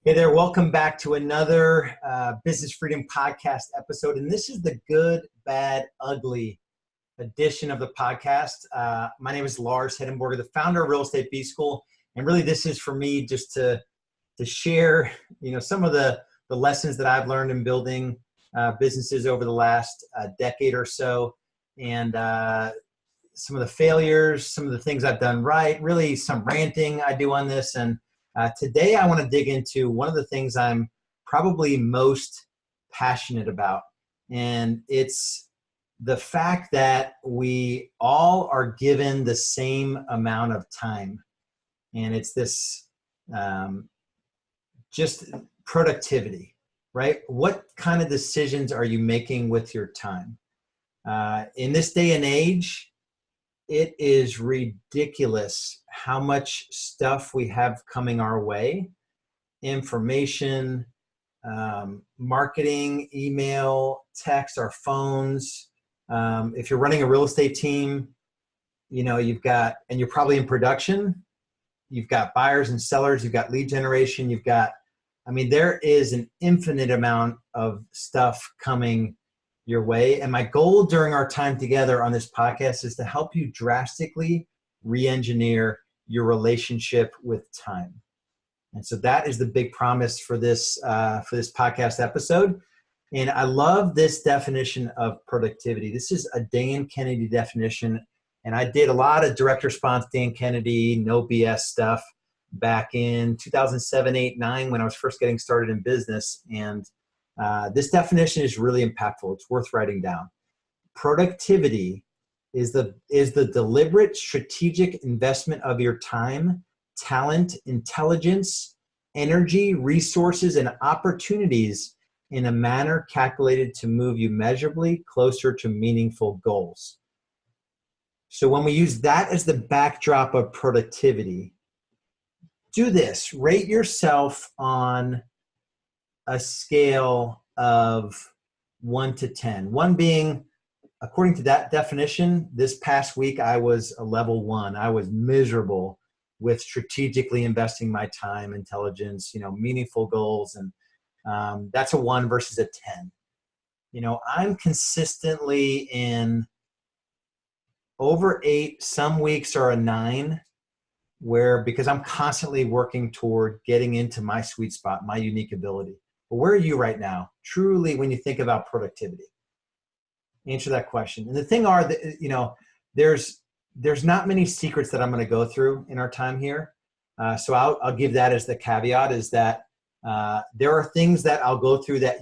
Hey there, welcome back to another Business Freedom Podcast episode. And this is the good, bad, ugly edition of the podcast. My name is Lars Hedenborg, the founder of Real Estate B School. And really this is for me just to share, some of the lessons that I've learned in building businesses over the last decade or so. And some of the failures, some of the things I've done right, really some ranting I do on this. And today I want to dig into one of the things I'm probably most passionate about, and it's the fact that we all are given the same amount of time, and it's this just productivity, right? What kind of decisions are you making with your time? In this day and age, it is ridiculous how much stuff we have coming our way. Information, marketing, email, text, our phones. If you're running a real estate team, you've got, and you're probably in production, you've got buyers and sellers, you've got lead generation, there is an infinite amount of stuff coming your way. And my goal during our time together on this podcast is to help you drastically re-engineer your relationship with time. And so that is the big promise for this podcast episode. And I love this definition of productivity. This is a Dan Kennedy definition. And I did a lot of direct response Dan Kennedy, no BS stuff back in 2007, 8, 9, when I was first getting started in business. And this definition is really impactful. It's worth writing down. Productivity is the deliberate strategic investment of your time, talent, intelligence, energy, resources, and opportunities in a manner calculated to move you measurably closer to meaningful goals. So when we use that as the backdrop of productivity, do this. Rate yourself on a scale of 1 to 10. 1 being, according to that definition, this past week I was a level 1. I was miserable with strategically investing my time, intelligence, meaningful goals. And that's a 1 versus a 10. I'm consistently in over 8, some weeks are a 9, because I'm constantly working toward getting into my sweet spot, my unique ability. But where are you right now, truly, when you think about productivity? Answer that question. And the thing are that, there's not many secrets that I'm going to go through in our time here. So I'll give that as the caveat, is that there are things that I'll go through that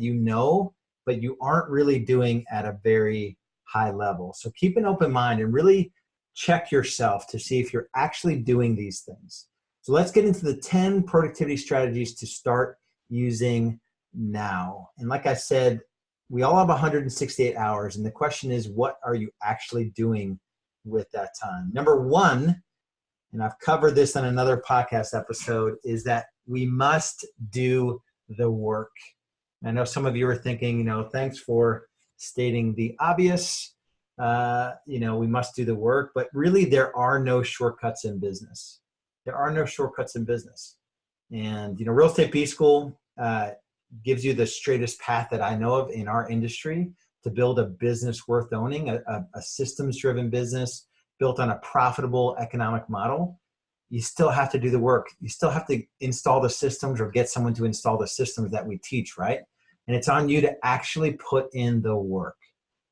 but you aren't really doing at a very high level. So keep an open mind and really check yourself to see if you're actually doing these things. So let's get into the 10 productivity strategies to start using now. And like I said, we all have 168 hours. And the question is, what are you actually doing with that time? Number 1, and I've covered this on another podcast episode, is that we must do the work. I know some of you are thinking, thanks for stating the obvious. We must do the work, but really there are no shortcuts in business. There are no shortcuts in business. And, Real Estate B School gives you the straightest path that I know of in our industry to build a business worth owning, a systems-driven business built on a profitable economic model. You still have to do the work. You still have to install the systems or get someone to install the systems that we teach, right? And it's on you to actually put in the work.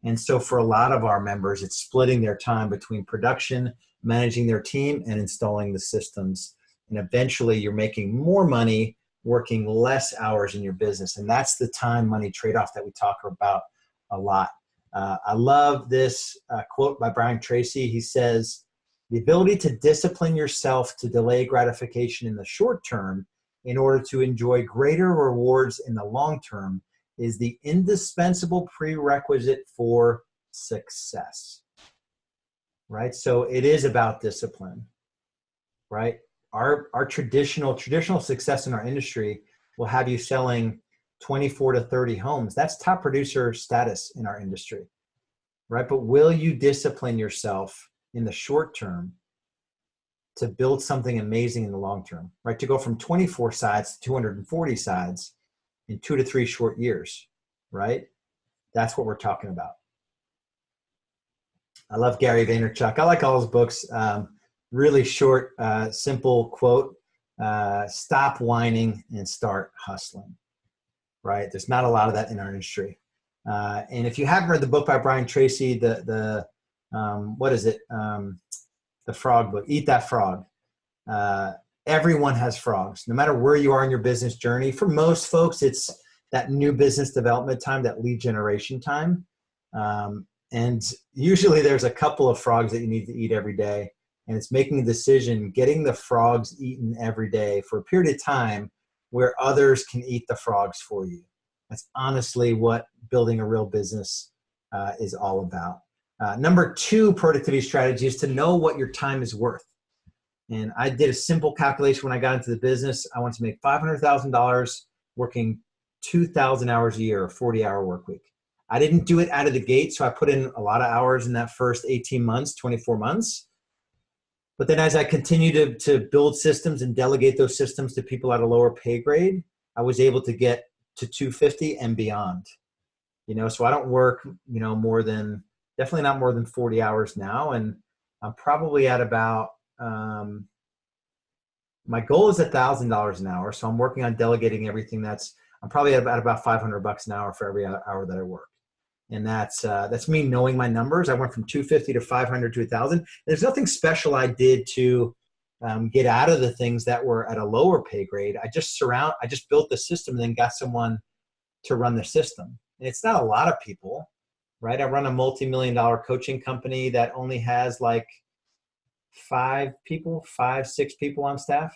And so for a lot of our members, it's splitting their time between production, managing their team, and installing the systems. And eventually you're making more money working less hours in your business. And that's the time-money trade-off that we talk about a lot. I love this quote by Brian Tracy. He says, "The ability to discipline yourself to delay gratification in the short term in order to enjoy greater rewards in the long term is the indispensable prerequisite for success." Right? So it is about discipline, right? Our traditional success in our industry will have you selling 24 to 30 homes. That's top producer status in our industry, right? But will you discipline yourself in the short term to build something amazing in the long term, right? To go from 24 sides to 240 sides in 2 to 3 short years, right? That's what we're talking about. I love Gary Vaynerchuk. I like all his books. Really short, simple quote, stop whining and start hustling, right? There's not a lot of that in our industry. And if you haven't read the book by Brian Tracy, what is it? The frog book, Eat That Frog. Everyone has frogs, no matter where you are in your business journey. For most folks, it's that new business development time, that lead generation time. And usually there's a couple of frogs that you need to eat every day. And it's making a decision, getting the frogs eaten every day for a period of time where others can eat the frogs for you. That's honestly what building a real business is all about. Number 2 productivity strategy is to know what your time is worth. And I did a simple calculation when I got into the business. I wanted to make $500,000 working 2,000 hours a year, a 40-hour work week. I didn't do it out of the gate, so I put in a lot of hours in that first 18 months, 24 months. But then as I continued to build systems and delegate those systems to people at a lower pay grade, I was able to get to 250 and beyond. So I don't work, definitely not more than 40 hours now. And I'm probably at about, my goal is $1,000 an hour. So I'm working on delegating everything. I'm probably at about $500 an hour for every hour that I work. And that's me knowing my numbers. I went from 250 to 500 to 1,000. There's nothing special I did to get out of the things that were at a lower pay grade. I just built the system and then got someone to run the system. And it's not a lot of people, right? I run a multi-million-dollar coaching company that only has like 5, 6 people on staff,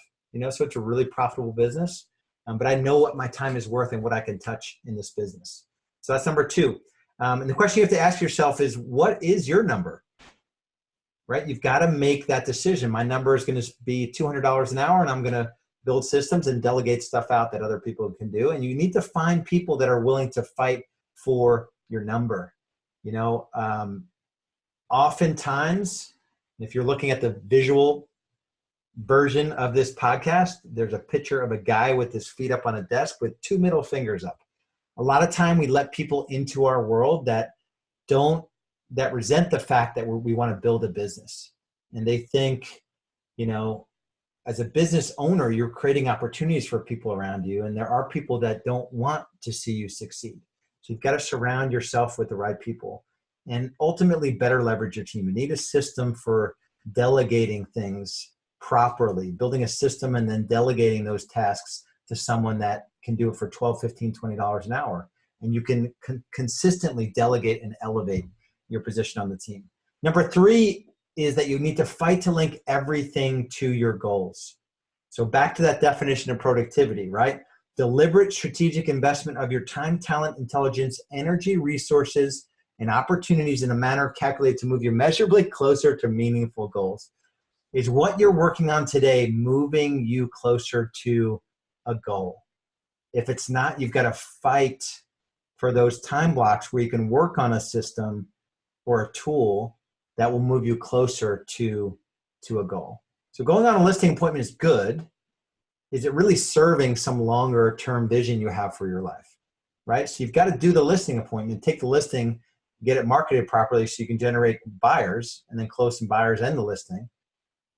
so it's a really profitable business. But I know what my time is worth and what I can touch in this business. So that's number 2. And the question you have to ask yourself is, what is your number? Right? You've got to make that decision. My number is going to be $200 an hour, and I'm going to build systems and delegate stuff out that other people can do. And you need to find people that are willing to fight for your number. Oftentimes, if you're looking at the visual version of this podcast, there's a picture of a guy with his feet up on a desk with 2 middle fingers up. A lot of time we let people into our world that resent the fact that we want to build a business. And they think, as a business owner, you're creating opportunities for people around you. And there are people that don't want to see you succeed. So you've got to surround yourself with the right people and ultimately better leverage your team. You need a system for delegating things properly, building a system and then delegating those tasks to someone that can do it for $12, $15, $20 an hour. And you can consistently delegate and elevate your position on the team. Number 3 is that you need to fight to link everything to your goals. So back to that definition of productivity, right? Deliberate strategic investment of your time, talent, intelligence, energy, resources, and opportunities in a manner calculated to move you measurably closer to meaningful goals. Is what you're working on today moving you closer to a goal? If it's not, you've got to fight for those time blocks where you can work on a system or a tool that will move you closer to a goal. So going on a listing appointment is good. Is it really serving some longer term vision you have for your life, right? So you've got to do the listing appointment, take the listing, get it marketed properly so you can generate buyers and then close some buyers and the listing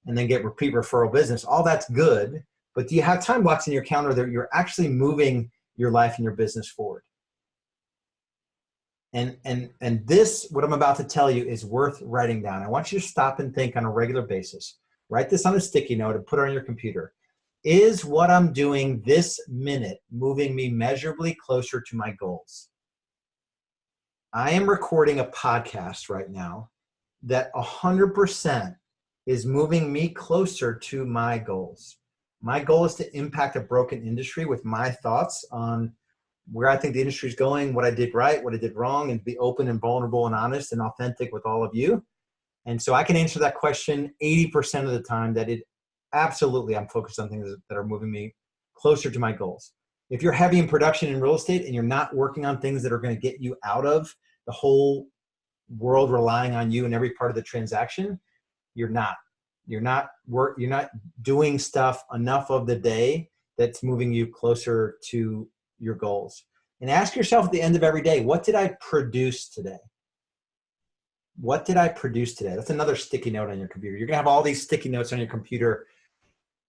and then get repeat referral business. All that's good. But do you have time blocks in your calendar that you're actually moving your life and your business forward? And this, what I'm about to tell you, is worth writing down. I want you to stop and think on a regular basis. Write this on a sticky note and put it on your computer. Is what I'm doing this minute moving me measurably closer to my goals? I am recording a podcast right now that 100% is moving me closer to my goals. My goal is to impact a broken industry with my thoughts on where I think the industry is going, what I did right, what I did wrong, and be open and vulnerable and honest and authentic with all of you. And so I can answer that question 80% of the time that absolutely I'm focused on things that are moving me closer to my goals. If you're heavy in production in real estate and you're not working on things that are going to get you out of the whole world relying on you in every part of the transaction, you're not You're not doing stuff enough of the day that's moving you closer to your goals. And ask yourself at the end of every day, what did I produce today? What did I produce today? That's another sticky note on your computer. You're gonna have all these sticky notes on your computer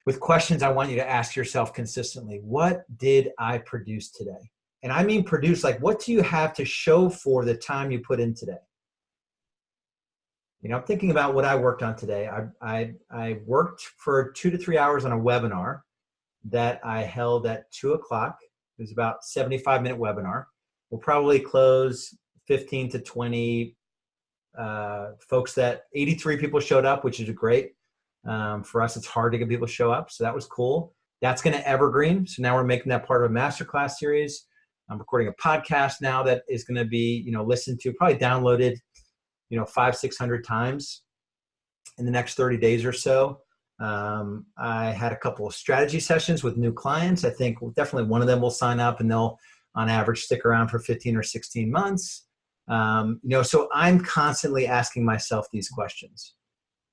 with questions I want you to ask yourself consistently. What did I produce today? And I mean produce, like what do you have to show for the time you put in today? I'm thinking about what I worked on today. I worked for 2 to 3 hours on a webinar that I held at 2 o'clock. It was about 75-minute webinar. We'll probably close 15 to 20 folks. That 83 people showed up, which is great. For us, it's hard to get people to show up, so that was cool. That's going to evergreen. So now we're making that part of a masterclass series. I'm recording a podcast now that is going to be, listened to, probably downloaded, 500-600 times in the next 30 days or so. I had a couple of strategy sessions with new clients. I think definitely one of them will sign up and they'll, on average, stick around for 15 or 16 months. So I'm constantly asking myself these questions.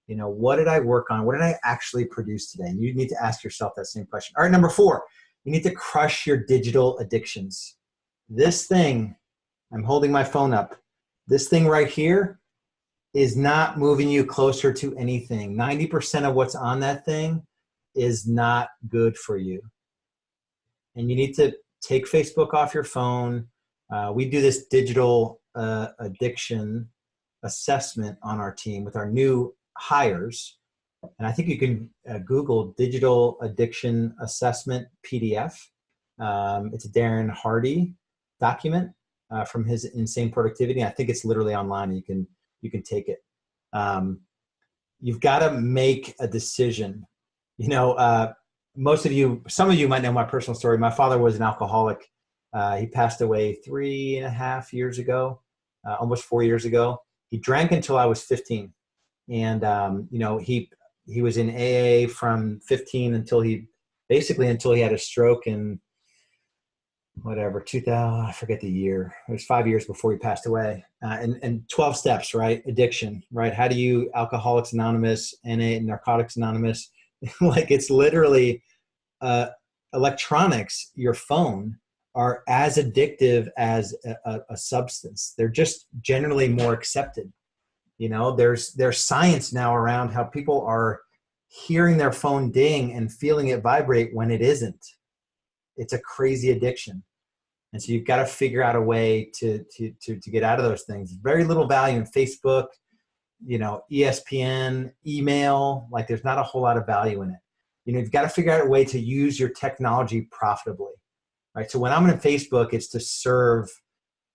What did I work on? What did I actually produce today? And you need to ask yourself that same question. All right, number 4, you need to crush your digital addictions. This thing, I'm holding my phone up. This thing right here is not moving you closer to anything. 90% of what's on that thing is not good for you. And you need to take Facebook off your phone. We do this digital addiction assessment on our team with our new hires. And I think you can Google digital addiction assessment PDF. It's a Darren Hardy document from his Insane Productivity. I think it's literally online. And you can take it. You've got to make a decision. Some of you might know my personal story. My father was an alcoholic. He passed away 3.5 years ago, almost 4 years ago. He drank until I was 15. And, he was in AA from 15 until he had a stroke in whatever, 2000, I forget the year. It was 5 years before he passed away. And 12 steps, right? Addiction, right? How do you, Alcoholics Anonymous, NA, Narcotics Anonymous, like it's literally electronics, your phone, are as addictive as a substance. They're just generally more accepted. There's science now around how people are hearing their phone ding and feeling it vibrate when it isn't. It's a crazy addiction. And so you've got to figure out a way to get out of those things. Very little value in Facebook, ESPN, email, like there's not a whole lot of value in it. You've got to figure out a way to use your technology profitably, right? So when I'm on Facebook, it's to serve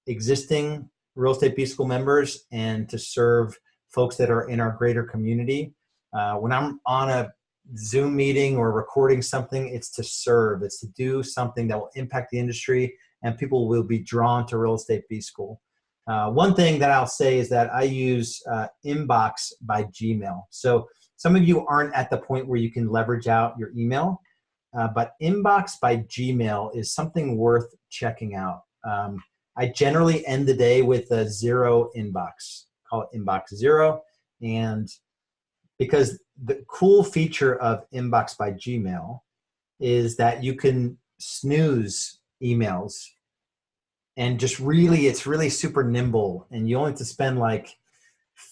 existing Real Estate B-School members and to serve folks that are in our greater community. When I'm on a Zoom meeting or recording something, it's to serve. It's to do something that will impact the industry and people will be drawn to Real Estate B-School. One thing that I'll say is that I use Inbox by Gmail. So some of you aren't at the point where you can leverage out your email, but Inbox by Gmail is something worth checking out. I generally end the day with a 0 inbox, call it Inbox 0. And because the cool feature of Inbox by Gmail is that you can snooze emails and it's really super nimble, and you only have to spend like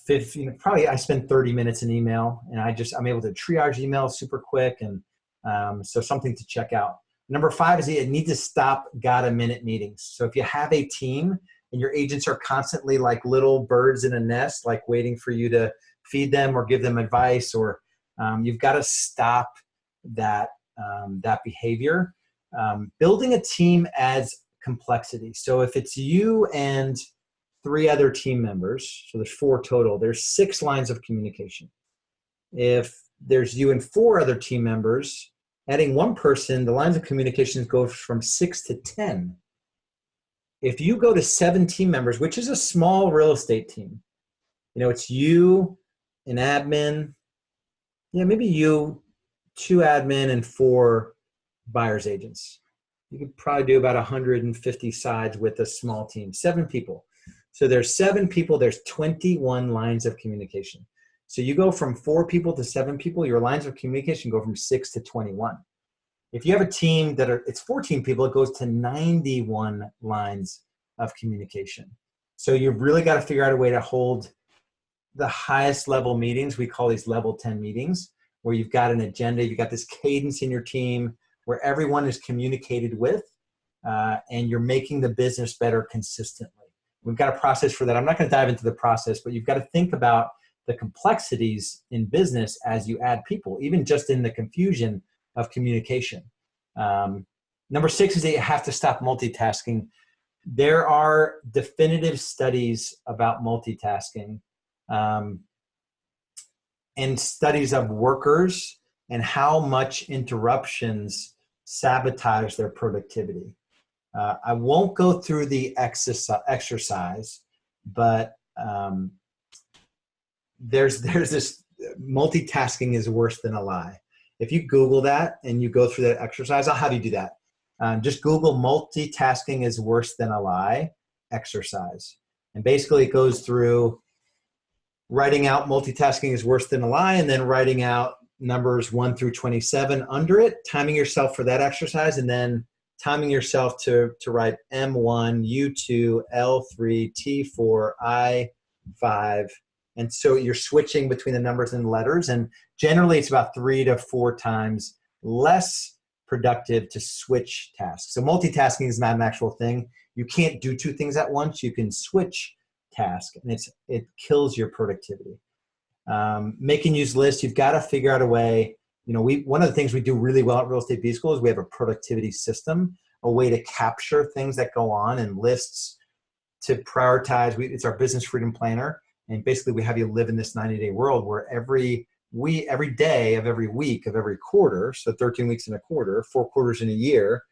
15, probably I spend 30 minutes in email, and I'm able to triage emails super quick. And so something to check out. Number 5 is you need to stop got-a-minute meetings. So if you have a team and your agents are constantly like little birds in a nest, like waiting for you to feed them or give them advice, or you've got to stop that behavior. Building a team adds complexity. So if it's you and 3 other team members, so there's 4 total, there's 6 lines of communication. If there's you and 4 other team members, adding 1 person, the lines of communications go from 6 to 10. If you go to 7 team members, which is a small real estate team, it's you, an admin, maybe you, 2 admin, and 4 buyer's agents. You could probably do about 150 sides with a small team, 7 people. So there's 7 people, there's 21 lines of communication. So you go from 4 people to 7 people, your lines of communication go from 6 to 21. If you have a team it's 14 people, it goes to 91 lines of communication. So you've really got to figure out a way to hold the highest level meetings. We call these level 10 meetings, where you've got an agenda, you've got this cadence in your team where everyone is communicated with, and you're making the business better consistently. We've got a process for that. I'm not going to dive into the process, but you've got to think about the complexities in business as you add people, even just in the confusion of communication. Number 6 is that you have to stop multitasking. There are definitive studies about multitasking, and studies of workers and how much interruptions sabotage their productivity. I won't go through the exercise, but there's this multitasking is worse than a lie. If you Google that and you go through that exercise, I'll have you do that. Just Google multitasking is worse than a lie exercise. And basically it goes through writing out multitasking is worse than a lie, and then writing out numbers 1 through 27 under it, timing yourself for that exercise, and then timing yourself to write M1, U2, L3, T4, I5. And so you're switching between the numbers and the letters. And generally it's about 3 to 4 times less productive to switch tasks. So multitasking is not an actual thing. You can't do 2 things at once. You can switch task, and it kills your productivity. Make and use lists. You've got to figure out a way. One of the things we do really well at Real Estate B School is we have a productivity system, a way to capture things that go on in lists, to prioritize. It's our business freedom planner. And basically we have you live in this 90-day world where every day of every week of every quarter, so 13 weeks in a quarter, 4 quarters in a year,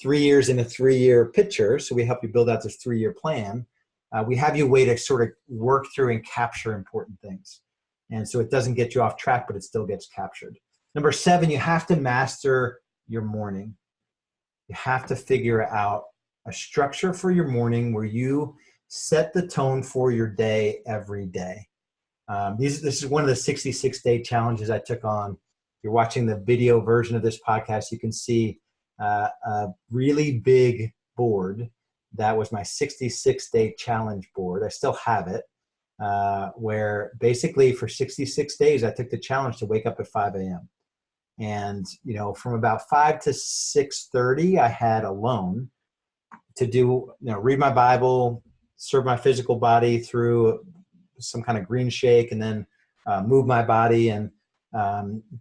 3 years in a 3-year picture. So we help you build out this 3-year plan. We have you a way to sort of work through and capture important things. And so it doesn't get you off track, but it still gets captured. Number 7, you have to master your morning. You have to figure out a structure for your morning where you set the tone for your day every day. This is one of the 66-day challenges I took on. If you're watching the video version of this podcast, you can see a really big board. That was my 66-day challenge board. I still have it, where basically for 66 days, I took the challenge to wake up at 5 a.m. And, from about 5 to 6:30, I had alone to do, read my Bible, serve my physical body through some kind of green shake, and then move my body, and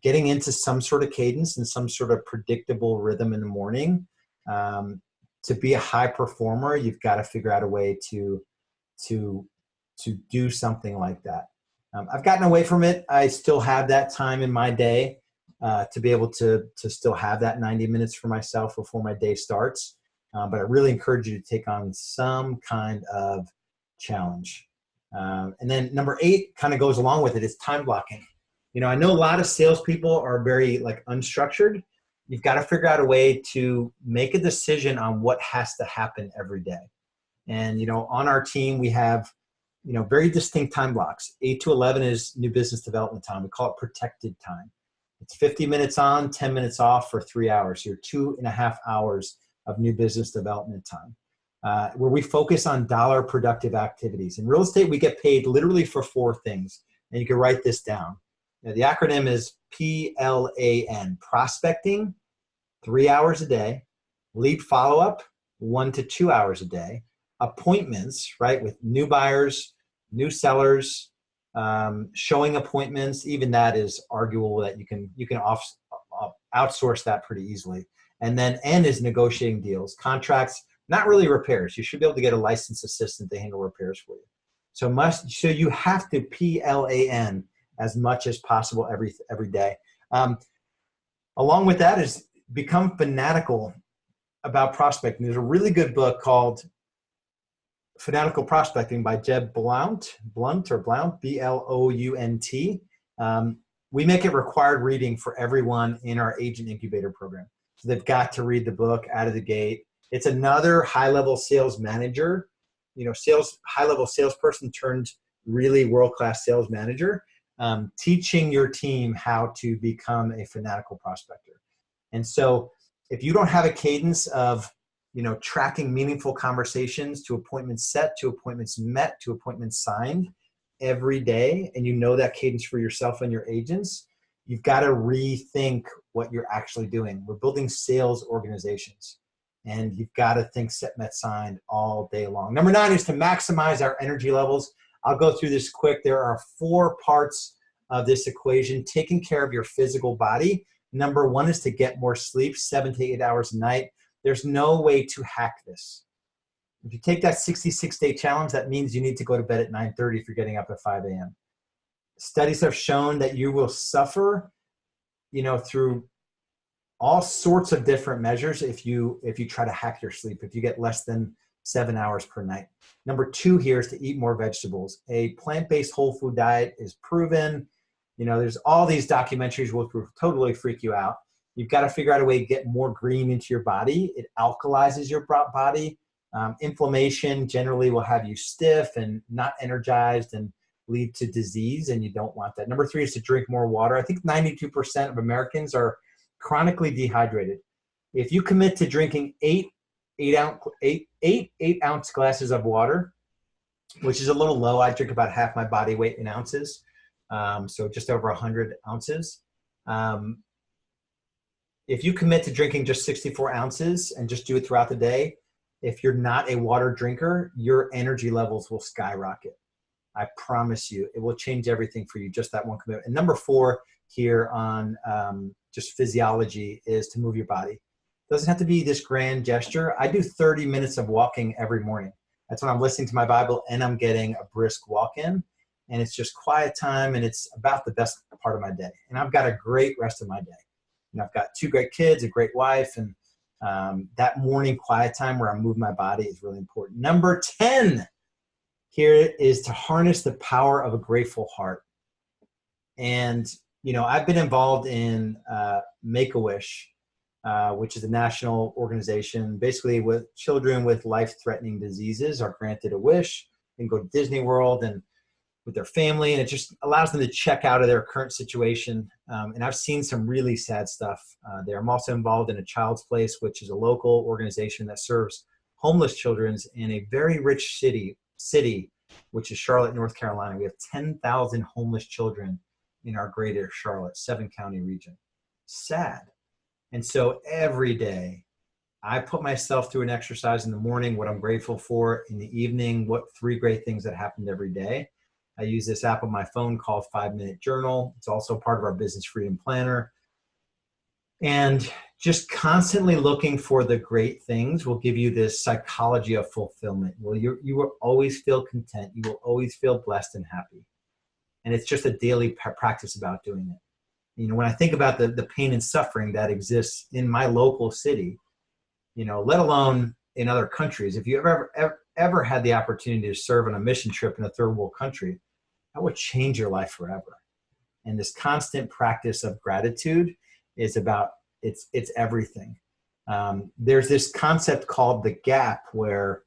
getting into some sort of cadence and some sort of predictable rhythm in the morning. To be a high performer, you've got to figure out a way to do something like that. I've gotten away from it. I still have that time in my day to be able to still have that 90 minutes for myself before my day starts. But I really encourage you to take on some kind of challenge. And then number 8 kind of goes along with it, is time blocking. I know a lot of salespeople are very unstructured. You've got to figure out a way to make a decision on what has to happen every day. And, on our team, we have, very distinct time blocks. 8 to 11 is new business development time. We call it protected time. It's 50 minutes on, 10 minutes off for 3 hours. So you're 2.5 hours of new business development time, where we focus on dollar productive activities. In real estate, we get paid literally for 4 things. And you can write this down. The acronym is PLAN, prospecting, 3 hours a day, lead follow-up, 1 to 2 hours a day, appointments, right, with new buyers, new sellers, showing appointments. Even that is arguable that you can outsource that pretty easily. And then N is negotiating deals, contracts, not really repairs. You should be able to get a licensed assistant to handle repairs for you. So you have to PLAN as much as possible every day. Along with that is become fanatical about prospecting. There's a really good book called Fanatical Prospecting by Jeb Blount, Blount. We make it required reading for everyone in our agent incubator program. So they've got to read the book out of the gate. It's another high-level sales manager, high-level salesperson turned really world-class sales manager. teaching your team how to become a fanatical prospector. And so if you don't have a cadence of, tracking meaningful conversations to appointments set, to appointments met, to appointments signed every day, and you know that cadence for yourself and your agents, you've got to rethink what you're actually doing. We're building sales organizations, and you've got to think set, met, signed all day long. Number 9 is to maximize our energy levels. I'll go through this quick. There are 4 parts of this equation. Taking care of your physical body. Number 1 is to get more sleep, 7 to 8 hours a night. There's no way to hack this. If you take that 66-day challenge, that means you need to go to bed at 9:30 if you're getting up at 5 a.m. Studies have shown that you will suffer, through all sorts of different measures if you try to hack your sleep, if you get less than 7 hours per night. Number 2 here is to eat more vegetables. A plant-based whole food diet is proven. There's all these documentaries which will totally freak you out. You've got to figure out a way to get more green into your body. It alkalizes your body. Inflammation generally will have you stiff and not energized and lead to disease, and you don't want that. Number 3 is to drink more water. I think 92% of Americans are chronically dehydrated. If you commit to drinking 8 ounce glasses of water, which is a little low, I drink about half my body weight in ounces, so just over 100 ounces. If you commit to drinking just 64 ounces and just do it throughout the day, if you're not a water drinker, your energy levels will skyrocket. I promise you, it will change everything for you, just that one commitment. And number 4 here on just physiology is to move your body. It doesn't have to be this grand gesture. I do 30 minutes of walking every morning. That's when I'm listening to my Bible and I'm getting a brisk walk in. And it's just quiet time, and it's about the best part of my day. And I've got a great rest of my day. I've got 2 great kids, a great wife, and that morning quiet time where I move my body is really important. Number 10 here is to harness the power of a grateful heart. And, I've been involved in Make-A-Wish, which is a national organization, basically with children with life-threatening diseases are granted a wish and go to Disney World and with their family, and it just allows them to check out of their current situation. And I've seen some really sad stuff there. I'm also involved in a Child's Place, which is a local organization that serves homeless children in a very rich city, which is Charlotte, North Carolina. We have 10,000 homeless children in our greater Charlotte, 7-county region. Sad. And so every day, I put myself through an exercise in the morning, what I'm grateful for, in the evening, what 3 great things that happened every day. I use this app on my phone called 5-Minute Journal. It's also part of our Business Freedom Planner. And just constantly looking for the great things will give you this psychology of fulfillment. Well, you will always feel content. You will always feel blessed and happy. And it's just a daily practice about doing it. When I think about the pain and suffering that exists in my local city, let alone in other countries, if you ever had the opportunity to serve on a mission trip in a third world country, that would change your life forever. And this constant practice of gratitude is about, it's everything. There's this concept called the gap where,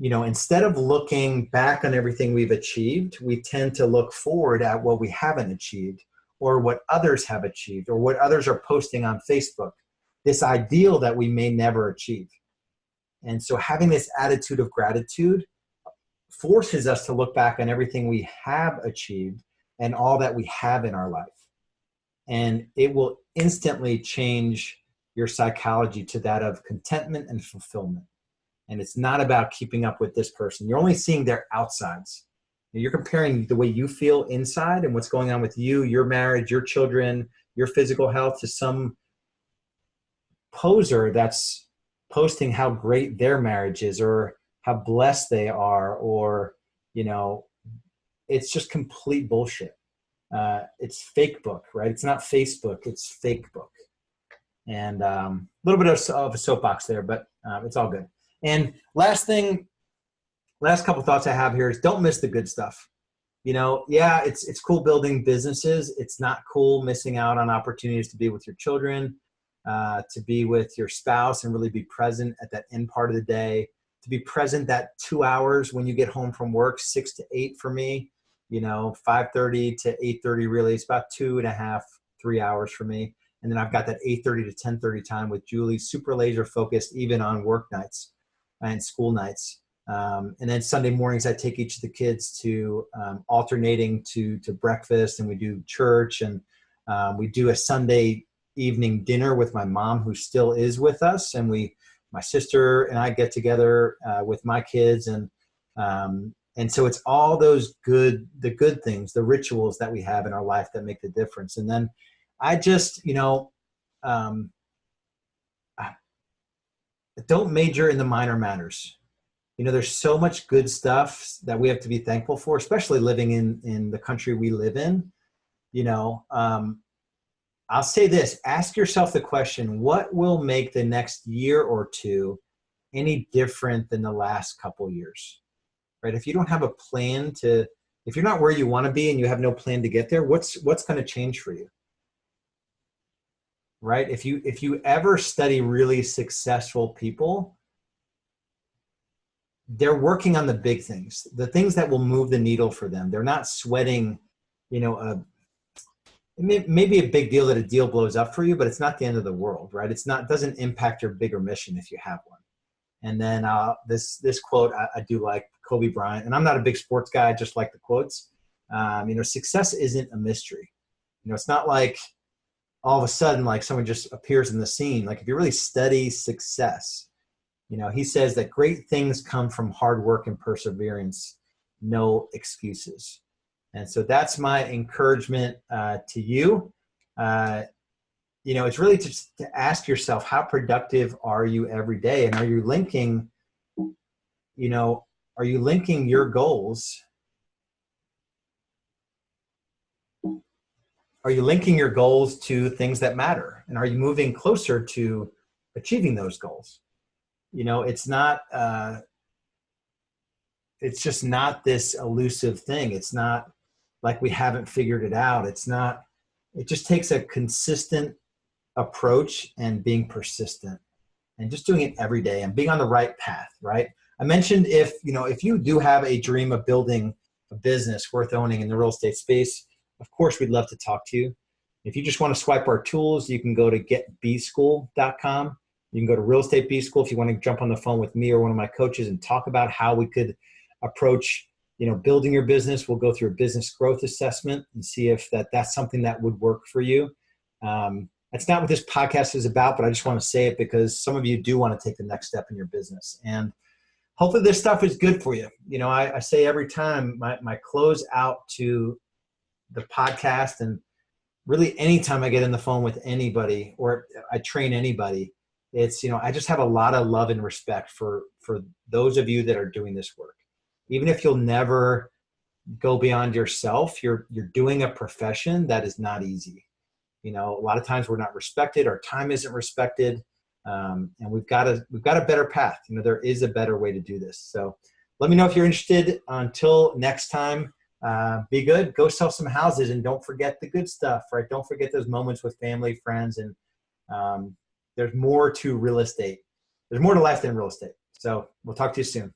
instead of looking back on everything we've achieved, we tend to look forward at what we haven't achieved or what others have achieved or what others are posting on Facebook, this ideal that we may never achieve. And so having this attitude of gratitude forces us to look back on everything we have achieved and all that we have in our life. And it will instantly change your psychology to that of contentment and fulfillment. And it's not about keeping up with this person. You're only seeing their outsides. You're comparing the way you feel inside and what's going on with you, your marriage, your children, your physical health to some poser that's posting how great their marriage is or how blessed they are, or, it's just complete bullshit. It's fake book, right? It's not Facebook, it's fake book. And a little bit of a soapbox there, but it's all good. And last couple thoughts I have here is don't miss the good stuff. It's cool building businesses. It's not cool missing out on opportunities to be with your children, to be with your spouse and really be present at that end part of the day, to be present that 2 hours when you get home from work, 6 to 8 for me. 5:30 to 8:30 really. It's about 2.5, 3 hours for me. And then I've got that 8:30 to 10:30 time with Julie, super laser focused, even on work nights and school nights. And then Sunday mornings, I take each of the kids to alternating to breakfast, and we do church, and we do a Sunday evening dinner with my mom, who still is with us, and my sister and I get together with my kids, and so it's all the good things, the rituals that we have in our life that make the difference. And then I just, don't major in the minor matters. There's so much good stuff that we have to be thankful for, especially living in the country we live in. I'll say this, ask yourself the question, what will make the next year or two any different than the last couple years, right? If you don't have a plan if you're not where you want to be and you have no plan to get there, what's going to change for you? Right? If you ever study really successful people, they're working on the big things, the things that will move the needle for them. They're not sweating, it may be a big deal that a deal blows up for you, but it's not the end of the world, right? It doesn't impact your bigger mission if you have one. And then this quote, I do like Kobe Bryant, and I'm not a big sports guy, I just like the quotes. Success isn't a mystery. It's not like all of a sudden, like someone just appears in the scene. Like if you really study success, he says that great things come from hard work and perseverance, no excuses. And so that's my encouragement to you. It's really to ask yourself, how productive are you every day? And are you linking your goals? Are you linking your goals to things that matter? And are you moving closer to achieving those goals? It's just not this elusive thing. It's not like we haven't figured it out. It just takes a consistent approach and being persistent and just doing it every day and being on the right path, right? I mentioned if you do have a dream of building a business worth owning in the real estate space, of course, we'd love to talk to you. If you just want to swipe our tools, you can go to getbschool.com. You can go to Real Estate B School if you want to jump on the phone with me or one of my coaches and talk about how we could approach building your business. We'll go through a business growth assessment and see if that's something that would work for you. That's not what this podcast is about, but I just want to say it because some of you do want to take the next step in your business. And hopefully this stuff is good for you. I say every time my close out to the podcast, and really anytime I get on the phone with anybody or I train anybody, it's, I just have a lot of love and respect for those of you that are doing this work. Even if you'll never go beyond yourself, you're doing a profession that is not easy. A lot of times we're not respected, our time isn't respected, and we've got a better path. There is a better way to do this. So let me know if you're interested. Until next time, be good, go sell some houses, and don't forget the good stuff, right? Don't forget those moments with family, friends, and there's more to real estate. There's more to life than real estate. So we'll talk to you soon.